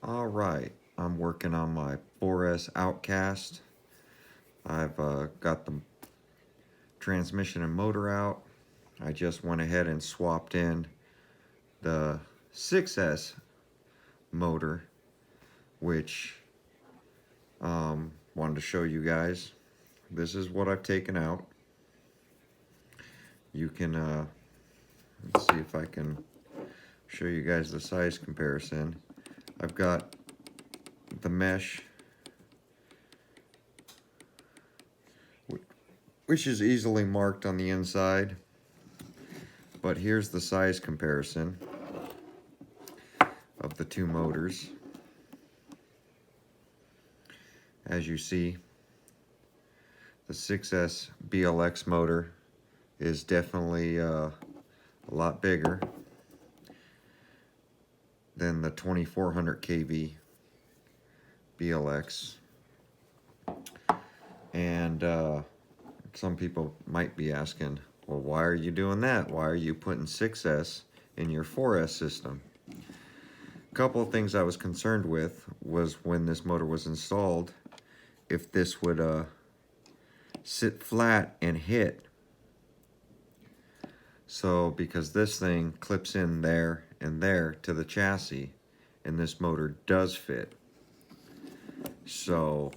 All right, I'm working on my 4S Outcast. I've got the transmission and motor out. I just went ahead and swapped in the 6S motor, which wanted to show you guys. This is what I've taken out. You can, let's see if I can show you guys the size comparison. I've got the mesh, which is easily marked on the inside, but here's the size comparison of the two motors. As you see, the 6S BLX motor is definitely a lot bigger than the 2400 kV BLX. And some people might be asking, well, why are you doing that? Why are you putting 6S in your 4S system? A couple of things I was concerned with was when this motor was installed, if this would sit flat and hit. So because this thing clips in there and there to the chassis, and this motor does fit. So,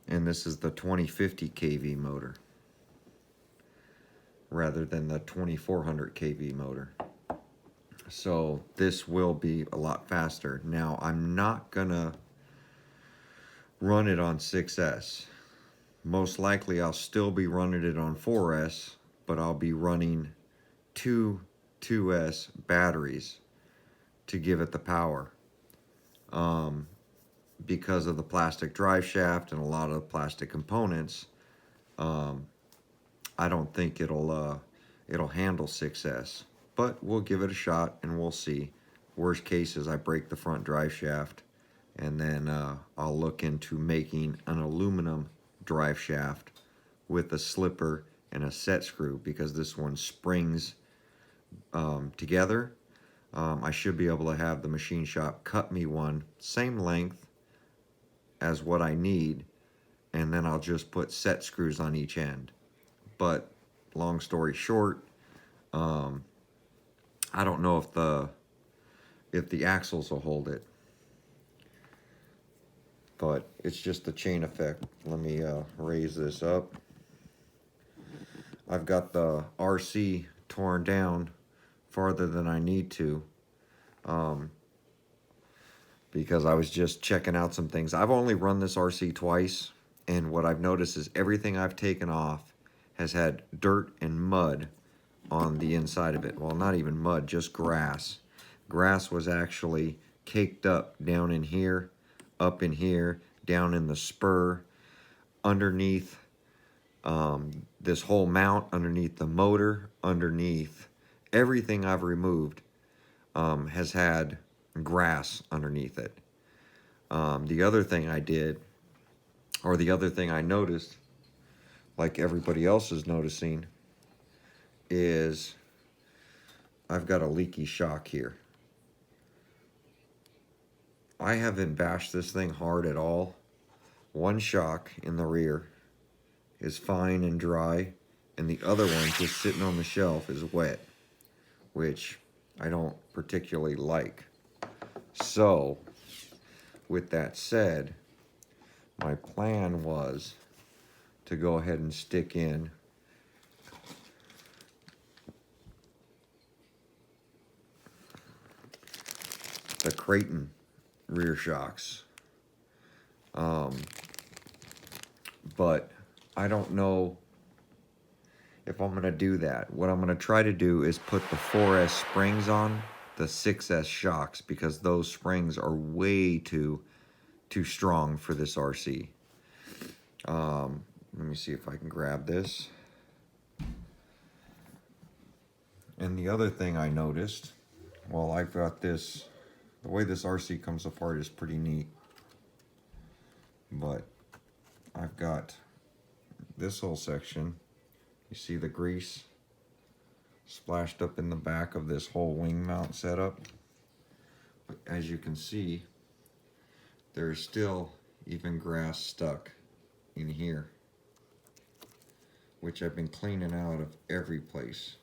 and this is the 2050 kV motor rather than the 2400 kV motor. So this will be a lot faster. Now I'm not gonna run it on 6S. Most likely I'll still be running it on 4S, but I'll be running two 2S batteries to give it the power. Because of the plastic drive shaft and a lot of the plastic components, I don't think it'll handle 6S, but we'll give it a shot and we'll see. Worst case is I break the front drive shaft, and then I'll look into making an aluminum drive shaft with a slipper and a set screw, because this one springs together. I should be able to have the machine shop cut me one same length as what I need, and then I'll just put set screws on each end. But long story short, I don't know if the axles will hold it, but it's just a chain effect. Let me raise this up. I've got the RC torn down farther than I need to, because I was just checking out some things. I've only run this RC twice, and what I've noticed is everything I've taken off has had dirt and mud on the inside of it. Well, not even mud, just grass. Grass was actually caked up down in here, up in here, down in the spur, underneath this whole mount, underneath the motor, underneath everything I've removed has had grass underneath it. The other thing I did, or the other thing I noticed, like everybody else is noticing, is I've got a leaky shock here. I haven't bashed this thing hard at all. One shock in the rear is fine and dry, and the other one just sitting on the shelf is wet, which I don't particularly like. So, with that said, my plan was to go ahead and stick in the Creighton rear shocks. But I don't know if I'm going to do that. What I'm going to try to do is put the 4S springs on the 6S shocks, because those springs are way too strong for this RC. Let me see if I can grab this. And the other thing I noticed, well, I've got this, the way this RC comes apart is pretty neat. But I've got this whole section. You see the grease splashed up in the back of this whole wing mount setup? But as you can see, there's still even grass stuck in here, which I've been cleaning out of every place.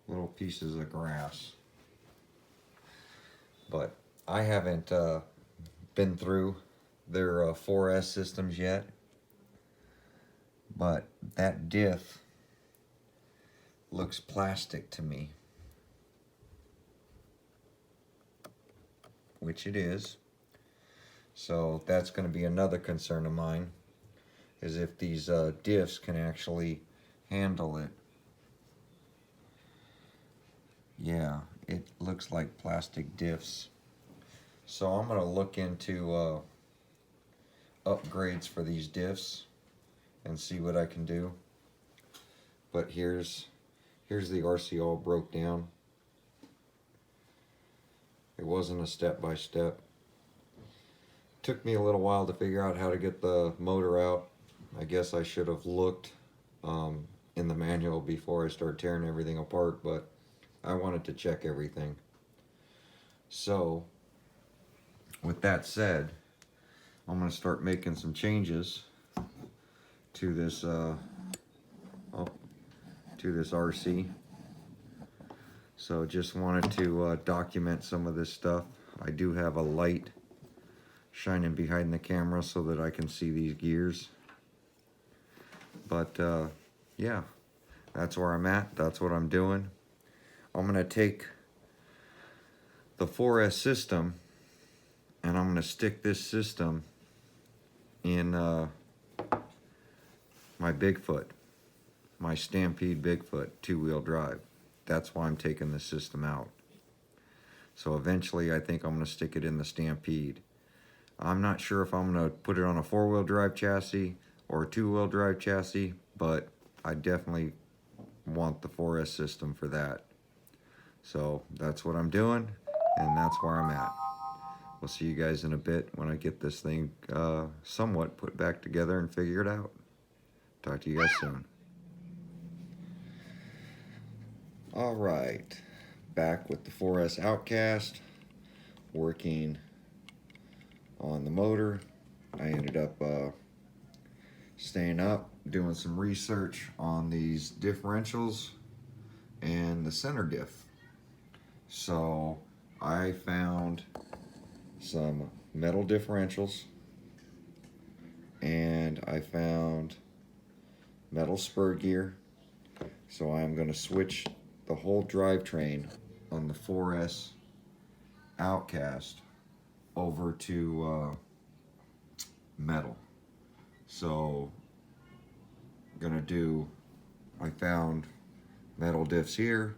Little pieces of grass. But I haven't been through their 4S systems yet. But that diff looks plastic to me. Which it is. So that's going to be another concern of mine, is if these diffs can actually handle it. Yeah, it looks like plastic diffs. So I'm going to look into upgrades for these diffs and see what I can do. But here's the RC all broke down. It wasn't a step-by-step. Took me a little while to figure out how to get the motor out. I guess I should have looked in the manual before I started tearing everything apart, but I wanted to check everything. So, with that said, I'm going to start making some changes to this RC. So just wanted to document some of this stuff. I do have a light shining behind the camera so that I can see these gears. But yeah, that's where I'm at. That's what I'm doing. I'm gonna take the 4S system and I'm gonna stick this system in my Bigfoot, my Stampede Bigfoot 2-wheel drive. That's why I'm taking this system out. So eventually I think I'm gonna stick it in the Stampede. I'm not sure if I'm going to put it on a 4-wheel drive chassis or a 2-wheel drive chassis, but I definitely want the 4S system for that. So that's what I'm doing, and that's where I'm at. We'll see you guys in a bit when I get this thing somewhat put back together and figure it out. Talk to you guys soon. Alright, back with the 4S Outcast, working on the motor. I ended up staying up, doing some research on these differentials and the center diff. So I found some metal differentials and I found metal spur gear. So I'm going to switch the whole drivetrain on the 4S Outcast over to metal. So gonna do, I found metal diffs here,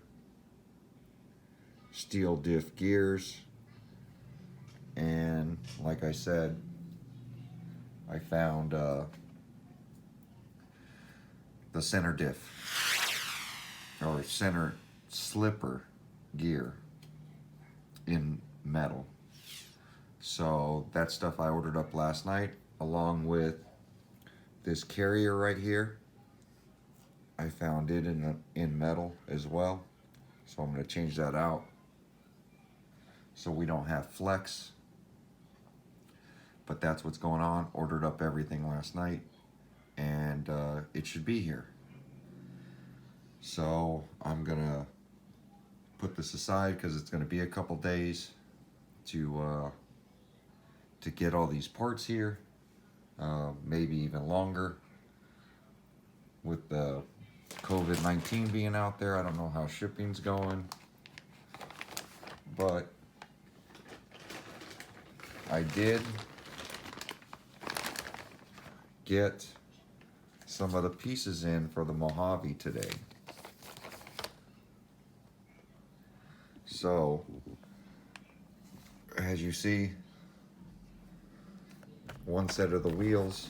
steel diff gears, and like I said, I found the center diff or center slipper gear in metal. So that stuff I ordered up last night, along with this carrier right here. I found it in metal as well. So I'm going to change that out so we don't have flex. But that's what's going on. Ordered up everything last night and it should be here. So I'm going to put this aside because it's going to be a couple days to get all these parts here, maybe even longer. With the COVID-19 being out there, I don't know how shipping's going, but I did get some of the pieces in for the Mojave today. So, as you see, one set of the wheels,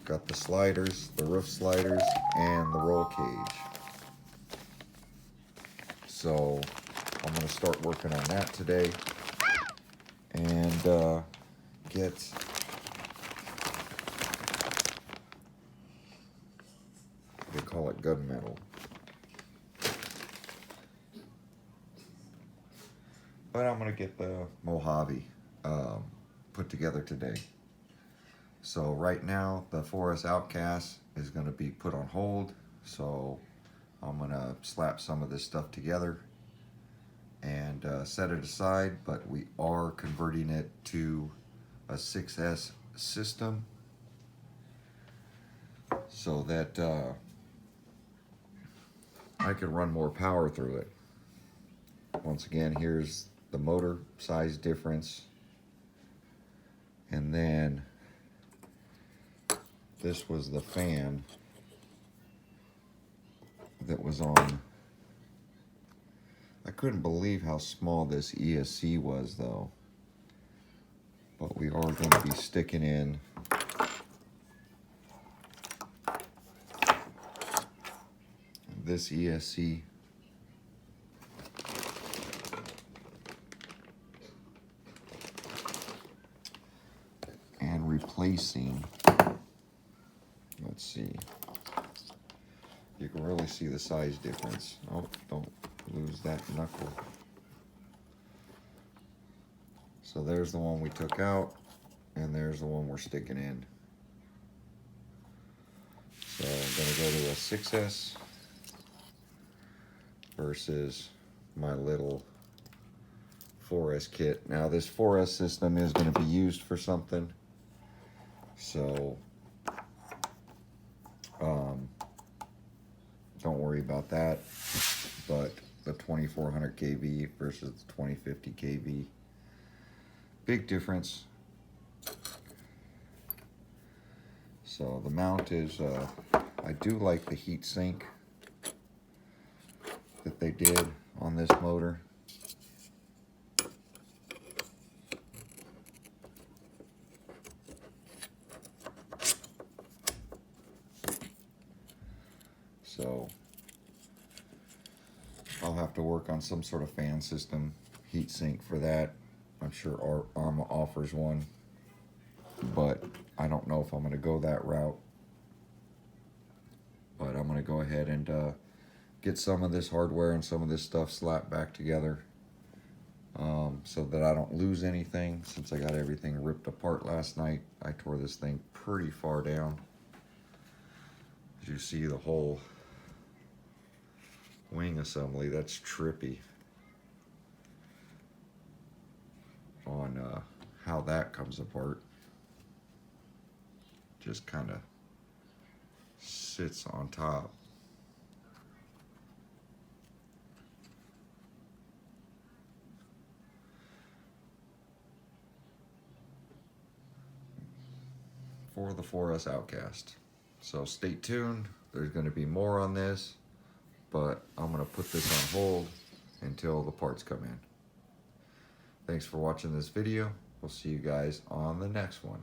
got the sliders, the roof sliders, and the roll cage. So I'm going to start working on that today and get they call it gunmetal. but I'm going to get the Mojave put together today. So right now the 4S Outcast is going to be put on hold, so I'm going to slap some of this stuff together and set it aside, but we are converting it to a 6S system so that I can run more power through it. Once again, here's the motor size difference, and then this was the fan that was on. I couldn't believe how small this ESC was though, but we are going to be sticking in this ESC and replacing, let's see, you can really see the size difference. Oh, don't lose that knuckle. So there's the one we took out, and there's the one we're sticking in. So I'm going to go to a 6S versus my little 4S kit. Now this 4S system is going to be used for something, so don't worry about that. But the 2400 kV versus the 2050 kV, big difference. So the mount is, I do like the heat sink that they did on this motor. So I'll have to work on some sort of fan system heat sink for that. I'm sure Arrma offers one, but I don't know if I'm going to go that route. But I'm going to go ahead and get some of this hardware and some of this stuff slapped back together so that I don't lose anything, since I got everything ripped apart last night. I tore this thing pretty far down. As you see, the whole wing assembly, that's trippy on how that comes apart. Just kind of sits on top. For the 4S Outcast. So stay tuned, there's going to be more on this, but I'm going to put this on hold until the parts come in. Thanks for watching this video. We'll see you guys on the next one.